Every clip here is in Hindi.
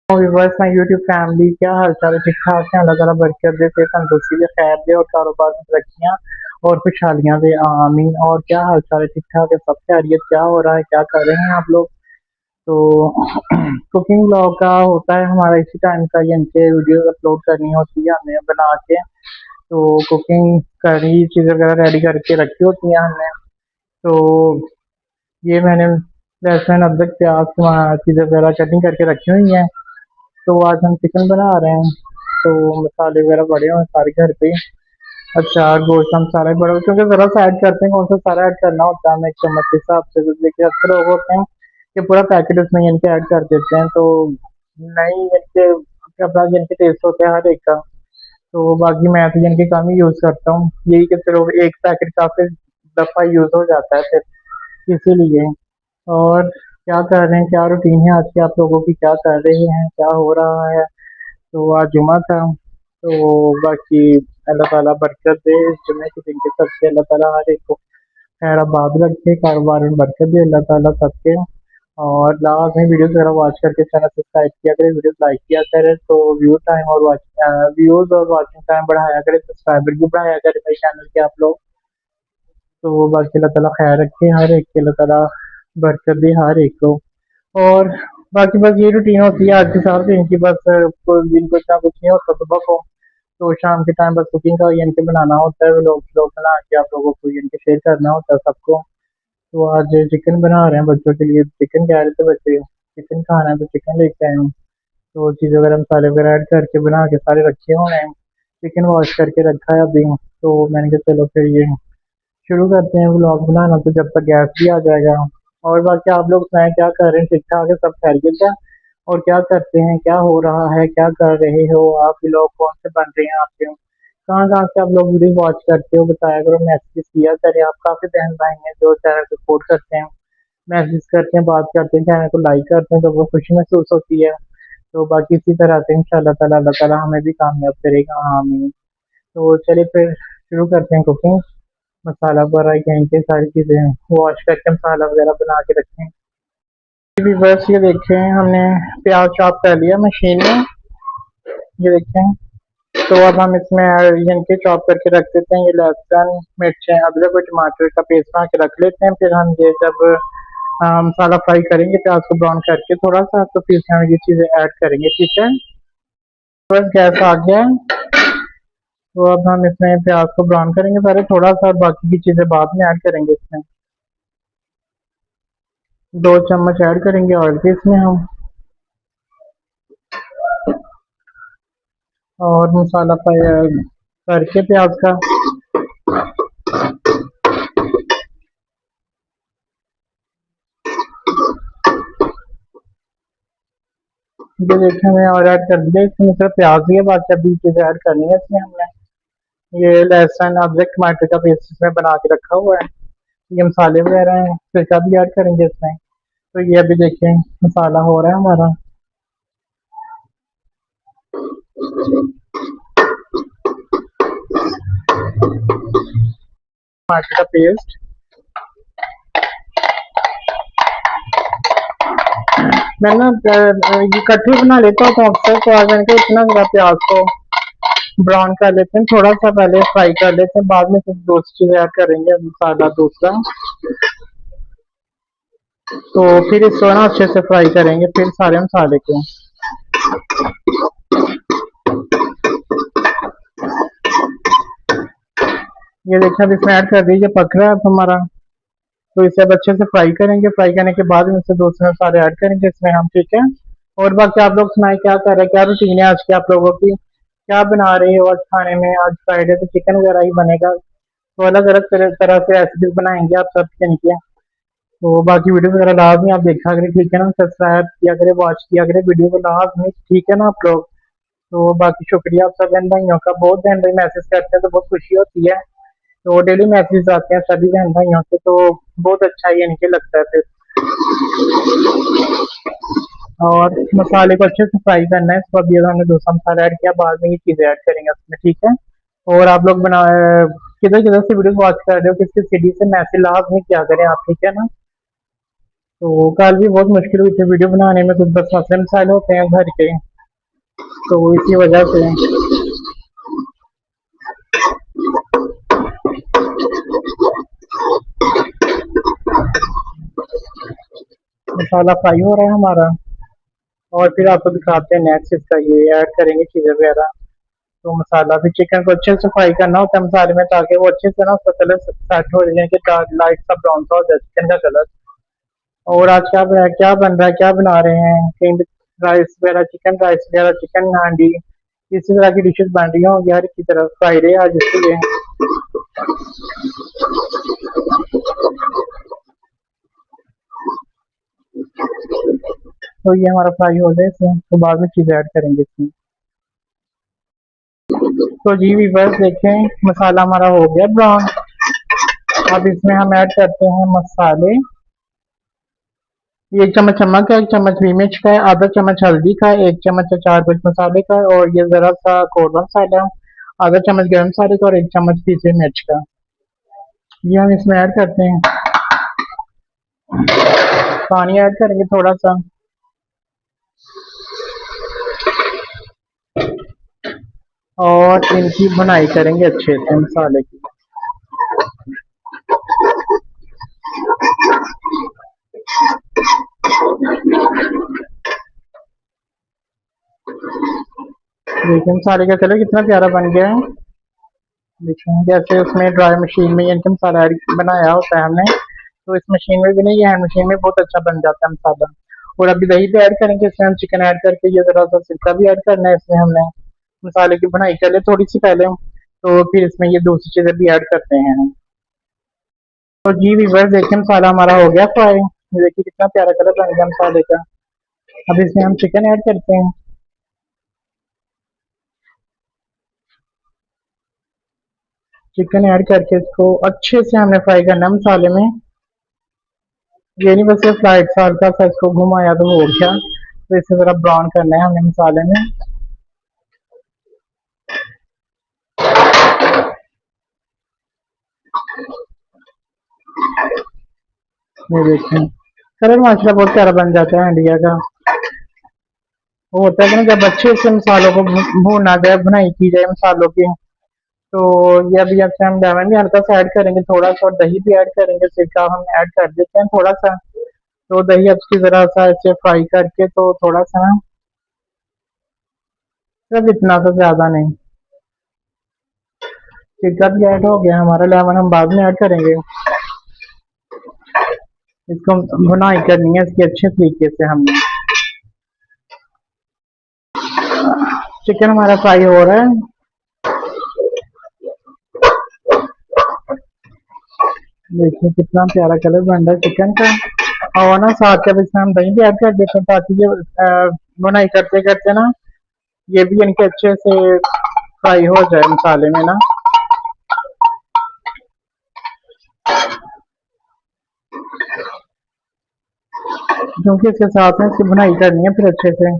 व्यूवर्स माय यूट्यूब फैमिली, क्या हाल चाल है? ठीक ठाक है। अल्लाह ताला बरकत दे, सेहत तंदुरुस्ती दे, खैर दे और कारोबार में तरक्कियां और खुशहालियां दे, आमीन। और क्या हाल चाल है? ठीक ठाक है, सब खैरियत। क्या हो रहा है, क्या कर रहे हैं आप लोग? तो कुकिंग ब्लॉग का होता है हमारा इसी टाइम का, यानी कि वीडियो अपलोड करनी होती है हमें बना के। तो कुकिंग करी चीज़ें वगैरह रेडी करके रखी होती हैं हमने। तो ये मैंने लहसुन अदरक प्याज चीज़ें वगैरह कटिंग करके रखी हुई हैं। तो आज हम चिकन बना रहे हैं। तो मसाले वगैरह पड़े हुए हैं सारे घर पे। अचार गोश्त हम सारा ही पड़ा, क्योंकि ज़रा सा ऐड करते हैं, कौन सा सारा ऐड करना होता है हमें एक चम्मच के हिसाब से। तो देखिए अक्सर लोग होते हैं कि पूरा पैकेट उसमें यानी कि ऐड कर देते हैं। तो नहीं, यानी कि अपना यानी कि टेस्ट होता है हर एक का। तो बाकी मैं तो यानी कि कम ही यूज़ करता हूँ, यही कि चलो एक पैकेट काफ़ी दफ़ा यूज़ हो जाता है फिर, इसीलिए। और क्या कर रहे हैं, क्या रूटीन है आज की आप लोगों की, क्या कर रहे हैं, क्या हो रहा है? तो आज जुमा था। तो बाकी अल्लाह ताला बरकत दे इस जुमे के दिन के सबके। अल्लाह ताला हर एक को खैर आबाद रखे, कारोबार में बरकत दे अल्लाह ताला सबके। और लास्ट में वीडियोस वगैरह वॉच करके चैनल सब्सक्राइब किया करें, वीडियोस लाइक किया करें, तो व्यूज और वॉचिंग टाइम बढ़ाया करें, सब्सक्राइबर भी बढ़ाया करें मेरे चैनल के आप लोग। तो बाकी अल्लाह ताला खैर रखे हर एक के, अल्लाह ताला बरकत दे हर एक को। और बाकी बस ये रूटीन होती है आज के साथ दिन की। बस कोई दिन को इतना कुछ नहीं होता सुबह को। तो शाम के टाइम बस कुकिंग का यानी कि बनाना होता है, लोग बना के आप लोगों को यानी कि शेयर करना होता है सबको। तो आज चिकन बना रहे हैं बच्चों के लिए, चिकन कह रहे थे बच्चे चिकन खाना है, तो चिकन लेके आए हूँ। तो चीज़ वगैरह मसाले वगैरह ऐड करके बना के सारे रखे हुए हैं। चिकन वॉश करके रखा है अभी। तो मैंने कहा चलो फिर ये शुरू करते हैं व्लॉग बनाना, तो जब तक गैस भी आ जाएगा। और बाकी आप लोग सुनाएं, क्या कर रहे हैं? ठीक ठाक है, सब खैरियत है? और क्या करते हैं, क्या हो रहा है, क्या कर रहे हो आप? व्लॉग कौन से बन रहे हैं आपके? कहाँ कहाँ से आप लोग वीडियो वॉच करते हो, बताया करो, मैसेज किया करें। आप काफ़ी बहन भाई हैं जो चैनल को सपोर्ट करते हैं, मैसेज करते हैं, बात करते हैं, चैनल को लाइक करते हैं, तो वो खुशी महसूस होती है। तो बाकी इसी तरह से इंशाल्लाह ताला अल्लाह ताला हमें भी कामयाब करेगा, आमीन। तो चलिए फिर शुरू करते हैं कुकिंग। मसाला वगैरह कहीं पे सारी चीज़ें वॉश करके मसाला वगैरह बना के रखें। अभी बस ये देखें, हमने प्याज चॉप कर लिया मशीन में, ये देखें। तो अब हम इसमें यानी कि चॉप करके रख देते हैं। ये लहसुन मिर्चें अदरक और टमाटर का पेस्ट बना के रख लेते हैं। फिर हम ये जब मसाला फ्राई करेंगे प्याज को ब्राउन करके थोड़ा सा, तो फिर हम ये चीज़ें ऐड करेंगे, ठीक है। बस गैस आ गया है। तो अब हम इसमें प्याज को ब्राउन करेंगे पहले थोड़ा सा, और बाकी की चीज़ें बाद में ऐड करेंगे इसमें। 2 चम्मच ऐड करेंगे ऑयल के इसमें हम। और मसाला फ्राई करके प्याज का, ये देखिए हमें और ऐड कर दिया इसमें, सिर्फ प्याज ही है, बाकी अभी चीज़ें ऐड करनी है इसमें हमने। ये लहसुन अदरक टमाटर का पेस्ट इसमें बना के रखा हुआ है। ये मसाले वगैरह हैं, सिरका भी ऐड करेंगे इसमें। तो ये अभी देखिए मसाला हो रहा है हमारा, टमाटर का पेस्ट। मैं ना ये इकट्ठे बना लेता हूँ तो अक्सर, तो आज मैंने कहा इतना ज़्यादा प्याज को ब्राउन कर लेते हैं, थोड़ा सा पहले फ्राई कर लेते हैं, बाद में फिर दूसरी चीज़ ऐड करेंगे मसाला दूसरा। तो फिर इसको ना अच्छे से फ्राई करेंगे फिर सारे मसाले को। ये देखिए अब इसमें ऐड कर दीजिए, पक रहा है अब हमारा। तो इसे अब अच्छे से फ्राई करेंगे, फ्राई करने के बाद में इससे दूसरे मसाले ऐड करेंगे इसमें हम, ठीक है। और बाकी आप लोग सुनाए, क्या कर रहे हैं, क्या रूटीन है आज की आप लोगों की, क्या बना रहे हो आज खाने में? आज फ्राइडे तो चिकन वगैरह ही बनेगा, तो अलग अलग तरह से रेसिपीज बनाएंगे आप सब चिकन की। तो बाकी वीडियो वगैरह लाजमी आप देखा करें, ठीक है ना, सब्सक्राइब किया करें, वॉच किया करें वीडियो को लाजमी, ठीक है ना आप लोग। तो बाकी शुक्रिया आप सब बहन भाइयों का, बहुत बहन भाई मैसेज करते हैं तो बहुत खुशी होती है। तो डेली मैसेज आते हैं सभी बहन भाइयों से, तो बहुत अच्छा ये इनके लगता है फिर। और मसाले को अच्छे से फ्राई करना है, इसको अभी हमने दूसरा मसाला ऐड किया, बाद में ये चीज़ें ऐड करेंगे उसमें, ठीक है। और आप लोग बना किधर किधर से वीडियो वॉच कर रहे हो, किस किस सिटी से, मैसेज लाजमी क्या करें आप, ठीक है ना। तो कल भी बहुत मुश्किल हुई थी वीडियो बनाने में, कुछ बस मसले मसाइल होते हैं घर के, तो इसी वजह से मसाला फ्राई हो रहा है हमारा। और फिर आपको दिखाते हैं नेक्स्ट इसका, ये ऐड करेंगे चीज़ें वगैरह। तो मसाला भी चिकन को अच्छे से फ्राई करना होता है मसाले में, ताकि वो अच्छे से ना उसका कलर सेट हो जाए, कि लाइट सा ब्राउन सा हो जाए चिकन का कलर। और आज क्या बन रहा है, क्या बना रहे हैं कहीं, राइस वगैरह, चिकन राइस वगैरह, चिकन हांडी, इसी तरह की डिशेस बन रही होंगी हर एक की तरफ, फ्राइडे आज इसलिए। तो ये हमारा फ्राई हो जाए इसमें, तो बाद में चीज़ ऐड करेंगे इसमें। तो जी वीवर्स देखें, मसाला हमारा हो गया ब्राउन। अब इसमें हम ऐड करते हैं मसाले। एक चम्मच नमक का, एक चम्मच हरी मिर्च का है, आधा चम्मच हल्दी का, एक चम्मच अचार कुछ मसाले का, और ये जरा सा कौरवा मसाला, आधा चम्मच गर्म मसाले का, और एक चम्मच पीसे मिर्च का। ये हम इसमें ऐड करते हैं। पानी ऐड करेंगे थोड़ा सा, और इनकी बुनाई करेंगे अच्छे से मसाले की। देखिए मसाले का कलर कितना प्यारा बन गया है। देखिए जैसे उसमें ड्राई मशीन में इनका मसाला बनाया होता है हमने, तो इस मशीन में भी नहीं, ये हैंड मशीन में बहुत अच्छा बन जाता है मसाला। और अभी दही भी ऐड करेंगे इसमें हम, चिकन ऐड करके ये जरा सा सिरका भी ऐड करना है इसमें हमने। मसाले की बुनाई कर ले थोड़ी सी पहले, तो फिर इसमें ये दूसरी चीजें भी ऐड करते हैं हम। तो जी व्यूअर्स देखिए मसाला हमारा हो गया फ्राई, ये देखिए कितना प्यारा कलर बन गया मसाले का। अब इसमें हम चिकन ऐड करते हैं। चिकन ऐड करके इसको अच्छे से हमने फ्राई करना है मसाले में। ये नहीं बस ये फ्राइड सा हल्का सा इसको घुमाया तो हो गया, तो इसे जरा ब्राउन करना है हमने मसाले में। ये देखें कलर माशाल्लाह बहुत प्यारा बन जाता है इंडिया का। वो होता है कि ना जब अच्छे से मसालों को भूना जाए, भुनाई की जाए मसालों की, तो ये अभी अच्छा हम लेमन भी हल्का सा ऐड करेंगे थोड़ा सा, और दही भी ऐड करेंगे, सिरका हम ऐड कर देते हैं थोड़ा सा। तो दही अच्छी जरा सा ऐसे फ्राई करके, तो थोड़ा सा ना, सिर्फ इतना सा ज्यादा नहीं। सिरका भी ऐड हो गया हमारा, लेमन हम बाद में ऐड करेंगे। इसको भुनाई करनी है इसकी अच्छे तरीके से हमने। चिकन हमारा फ्राई हो रहा है। देखिए कितना प्यारा कलर बन रहा है चिकन का। और ना साथ के इसमें हम दही भी ऐड कर देते हैं, ताकि ये बुनाई करते करते ना ये भी इनके अच्छे से फ्राई हो जाए मसाले में ना। क्योंकि इसके साथ में इसकी बुनाई करनी है फिर अच्छे से,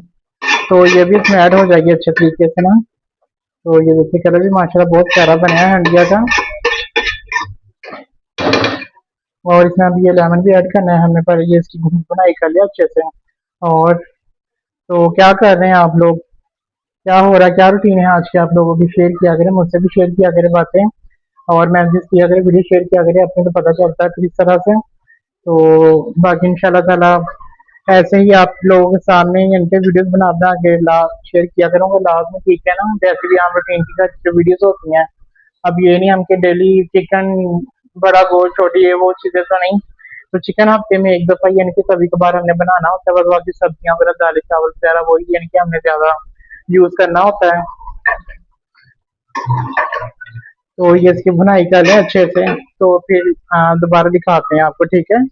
तो ये भी इसमें ऐड हो जाएगी अच्छे तरीके से ना। तो ये देखिए कलर भी माशाल्लाह बहुत प्यारा बना है हंडिया का। और इसमें अभी ये लेमन भी ऐड करना है हमने, पर ये इसकी बुनाई कर लिया अच्छे से। और तो क्या कर रहे हैं आप लोग, क्या हो रहा है, क्या रूटीन है आज की आप लोगों की, शेयर किया करें मुझसे भी, शेयर किया करें बातें, और मैसेज किया करें, वीडियो शेयर किया करें अपने, तो पता चलता है फिर इस तरह से। तो बाकी इंशाल्लाह ताला ऐसे ही आप लोगों के सामने इनके वीडियोस बना बना के शेयर किया करूँगा लास्ट में, ठीक है ना। जैसे भी हम रूटीन की जो वीडियोस होती हैं, अब ये नहीं हम कि डेली चिकन, बड़ा गोश्त, छोटी ये वो चीज़ें तो नहीं। तो चिकन हफ्ते में एक दफ़ा यानी कि कभी कभार हमने बनाना होता है, बस बाकी सब्जियां वगैरह, दाल चावल वगैरह वही यानी कि हमने ज़्यादा यूज़ करना होता है। तो ये इसकी बुनाई कर लें अच्छे से, तो फिर दोबारा दिखाते हैं आपको, ठीक है।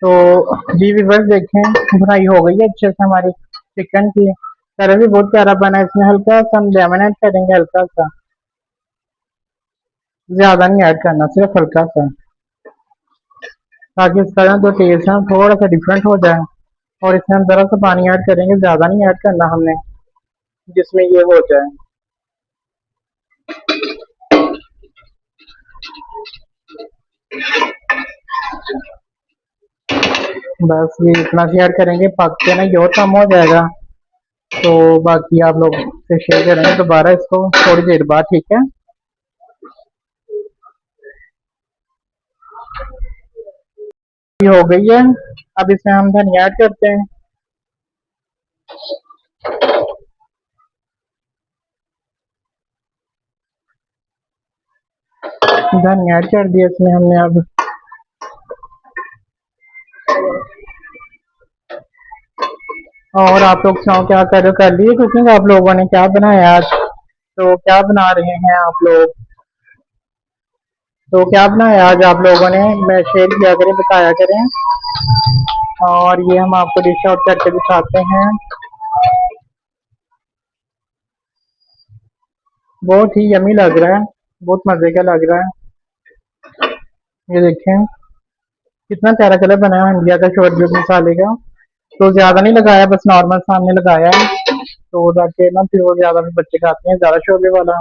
तो जी व्यूअर्स देखें बुनाई हो गई है अच्छे से हमारी चिकन की। कलर भी बहुत प्यारा बना है, इसमें हल्का सा हम लेमन ऐड करेंगे, हल्का सा, ज्यादा नहीं ऐड करना, सिर्फ हल्का सा, ताकि इसका जो टेस्ट है थोड़ा सा डिफरेंट हो जाए। और इसमें हम जरा सा पानी ऐड करेंगे, ज्यादा नहीं ऐड करना हमने, जिसमें ये हो जाए। बस ये इतना शेयर करेंगे, पक के ना ये और कम हो जाएगा। तो बाकी आप लोग से शेयर करेंगे दोबारा इसको थोड़ी देर बाद, ठीक है। ये हो गई है। अब इसमें हम धनिया ऐड करते हैं। धनिया ऐड कर दिया इसमें हमने अब। और आप लोग सुनाओ क्या कर रहे हो, कर लिए कुकिंग आप लोगों ने, क्या बनाया आज? तो क्या बना रहे हैं आप लोग? तो क्या बनाया आज आप लोगों ने, मैं शेयर किया करें, बताया करें। और ये हम आपको डिश आउट करके दिखाते हैं। बहुत ही यमी लग रहा है, बहुत मजे का लग रहा है। ये देखें कितना प्यारा कलर बनाया है इंडिया का शोरबी मसाले का। तो ज्यादा नहीं लगाया, बस नॉर्मल सा हमने लगाया है। तो ताकि ना फिर वो ज्यादा भी बच्चे खाते हैं ज्यादा शोरबे वाला।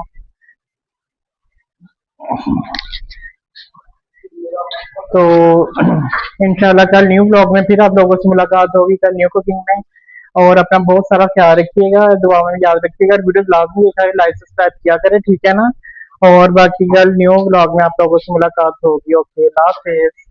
तो इंशाल्लाह कल न्यू ब्लॉग में फिर आप लोगों से मुलाकात होगी, कल न्यू कुकिंग में। और अपना बहुत सारा ख्याल रखिएगा, दुआ में याद रखिएगा, वीडियो ब्लॉग में देखा है, लाइक सब्सक्राइब किया करें, ठीक है ना। और बाकी कल न्यू ब्लॉग में आप लोगों से मुलाकात होगी। ओके, अल्लाह हाफिज।